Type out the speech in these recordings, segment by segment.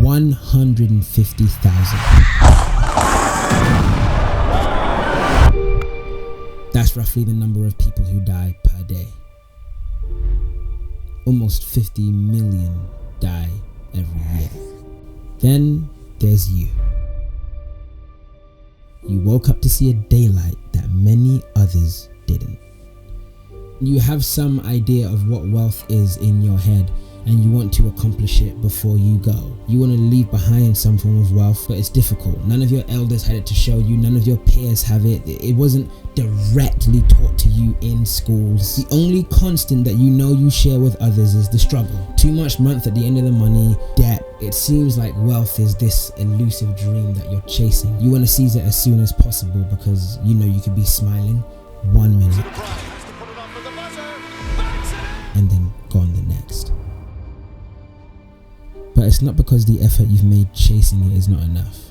150,000. That's roughly the number of people who die per day. Almost 50 million die every year. Then there's you. You woke up to see a daylight that many others didn't. You have some idea of what wealth is in your head, and you want to accomplish it before you go. You want to leave behind some form of wealth, but it's difficult. None of your elders had it to show you. None of your peers have it. It wasn't directly taught to you in schools. The only constant that you know you share with others is the struggle. Too much month at the end of the money, debt. It seems like wealth is this elusive dream that you're chasing. You want to seize it as soon as possible because you know you could be smiling 1 minute and then gone the next. But it's not because the effort you've made chasing it is not enough.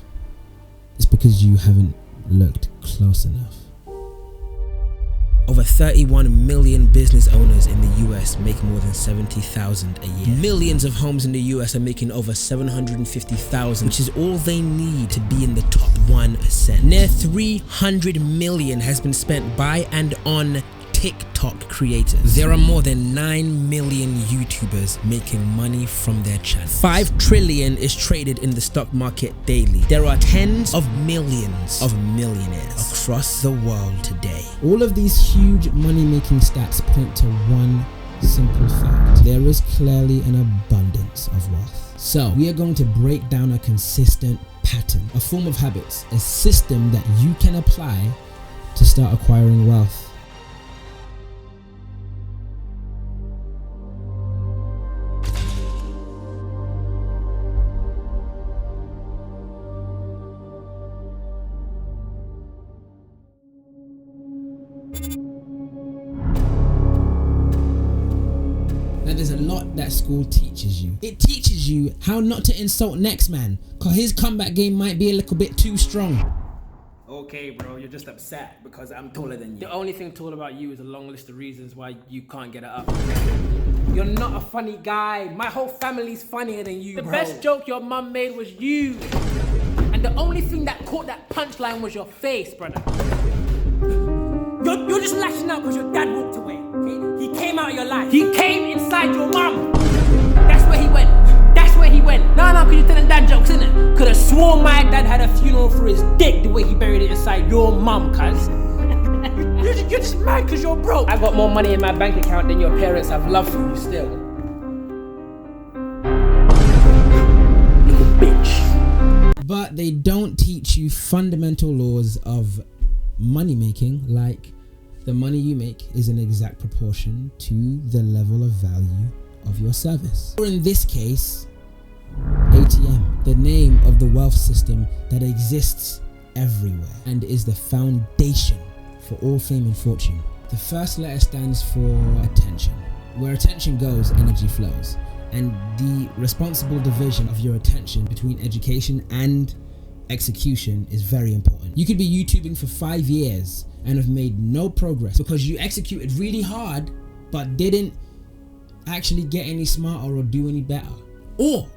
It's because you haven't looked close enough. Over 31 million business owners in the US make more than $70,000 a year. Millions of homes in the US are making over $750,000, which is all they need to be in the top 1%. Near 300 million has been spent by and on TikTok creators. There are more than 9 million YouTubers making money from their channel. 5 trillion is traded in the stock market daily. There are tens of millions of millionaires across the world today. All of these huge money-making stats point to one simple fact. There is clearly an abundance of wealth. So we are going to break down a consistent pattern, a form of habits, a system that you can apply to start acquiring wealth. There's a lot that school teaches you. It teaches you how not to insult next man, cause his comeback game might be a little bit too strong. Okay, bro, you're just upset because I'm taller than you. The only thing tall about you is a long list of reasons why you can't get it up. You're not a funny guy. My whole family's funnier than you, bro. The best joke your mum made was you. And the only thing that caught that punchline was your face, brother. You're just lashing out because your dad walked away. Okay? He came out of your life. He came inside your mum. That's where he went. That's where he went. No, cause you're telling dad jokes, innit? Could have sworn my dad had a funeral for his dick the way he buried it inside your mum, cuz. You're just mad cause you're broke. I got more money in my bank account than your parents have love for you still. Little bitch. But they don't teach you fundamental laws of money making, like the money you make is in exact proportion to the level of value of your service. Or in this case, ATM, the name of the wealth system that exists everywhere and is the foundation for all fame and fortune. The first letter stands for attention. Where attention goes, energy flows. And the responsible division of your attention between education and execution is very important. You could be YouTubing for 5 years and have made no progress because you executed really hard but didn't actually get any smarter or do any better. Or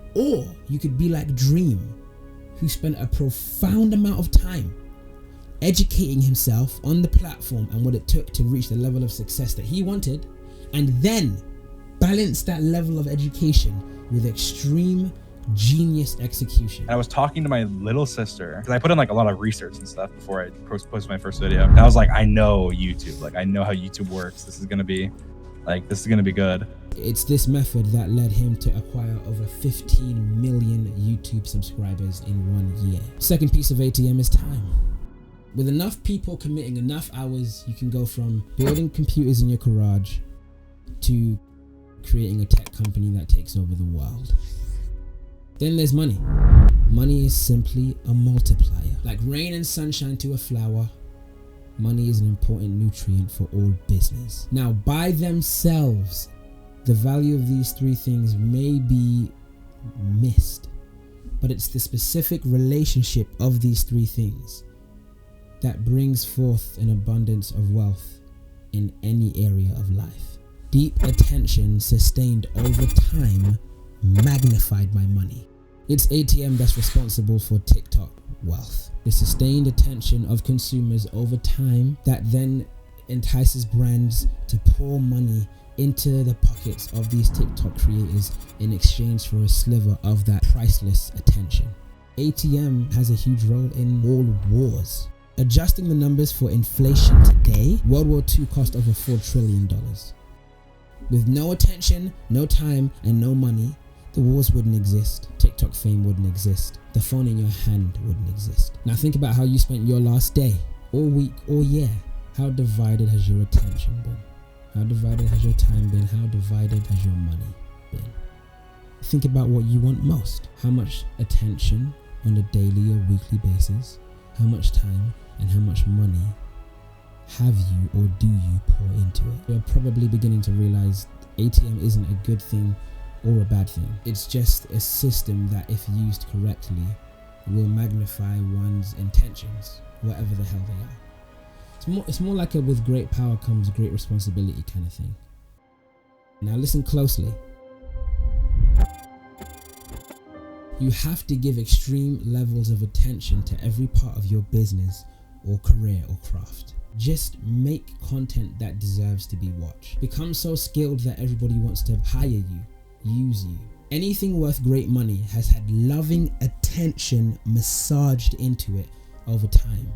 you could be like Dream, who spent a profound amount of time educating himself on the platform and what it took to reach the level of success that he wanted, and then balance that level of education with extreme genius execution. And I was talking to my little sister because I put in like a lot of research and stuff before I posted my first video. And I was like, I know YouTube, like I know how YouTube works. This is gonna be good. It's this method that led him to acquire over 15 million YouTube subscribers in 1 year. Second piece of ATM is time. With enough people committing enough hours, you can go from building computers in your garage to creating a tech company that takes over the world. Then there's money. Money is simply a multiplier. Like rain and sunshine to a flower, money is an important nutrient for all business. Now, by themselves, the value of these three things may be missed, but it's the specific relationship of these three things that brings forth an abundance of wealth in any area of life. Deep attention sustained over time, magnified by money. It's ATM that's responsible for TikTok wealth. The sustained attention of consumers over time that then entices brands to pour money into the pockets of these TikTok creators in exchange for a sliver of that priceless attention. ATM has a huge role in all wars. Adjusting the numbers for inflation today, World War II cost over $4 trillion. With no attention, no time, and no money, the wars wouldn't exist. TikTok fame wouldn't exist. The phone in your hand wouldn't exist. Now think about how you spent your last day, or week, or year. How divided has your attention been? How divided has your time been? How divided has your money been? Think about what you want most. How much attention on a daily or weekly basis? How much time and how much money have you or do you pour into it? You're probably beginning to realize ATM isn't a good thing or a bad thing. It's just a system that, if used correctly, will magnify one's intentions, whatever the hell they are. It's more like a with great power comes great responsibility kind of thing. Now listen closely. You have to give extreme levels of attention to every part of your business or career or craft. Just make content that deserves to be watched. Become so skilled that everybody wants to hire you, use you. Anything worth great money has had loving attention massaged into it over time.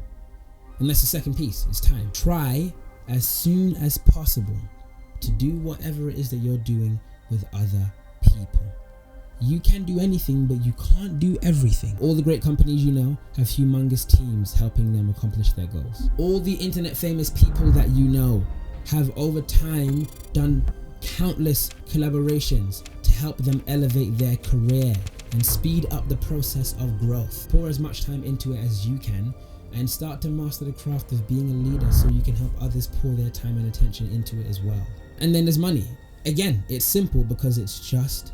And that's the second piece, is time. Try as soon as possible to do whatever it is that you're doing with other people. You can do anything, but you can't do everything. All the great companies you know have humongous teams helping them accomplish their goals. All the internet famous people that you know have over time done countless collaborations to help them elevate their career and speed up the process of growth. Pour as much time into it as you can and start to master the craft of being a leader so you can help others pour their time and attention into it as well. And then there's money. Again, it's simple because it's just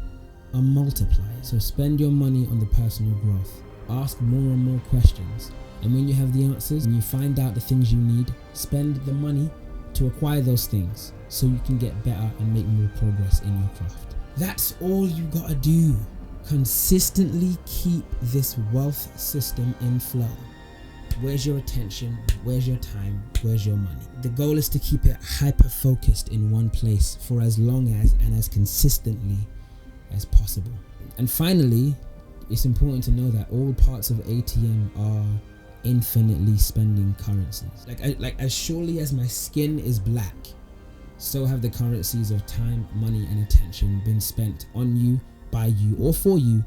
a multiplier. So spend your money on the personal growth. Ask more and more questions. And when you have the answers and you find out the things you need, spend the money to acquire those things so you can get better and make more progress in your craft. That's all you gotta do. Consistently keep this wealth system in flow. Where's your attention? Where's your time? Where's your money? The goal is to keep it hyper-focused in one place for as long as and as consistently as possible. And finally, it's important to know that all parts of ATM are infinitely spending currencies. Like as surely as my skin is black, so have the currencies of time, money, and attention been spent on you, by you, or for you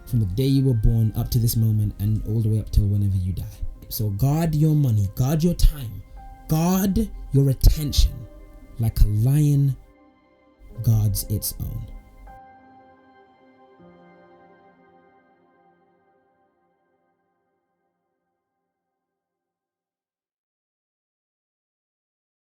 from the day you were born up to this moment and all the way up till whenever you die. So guard your money, guard your time, guard your attention like a lion guards its own.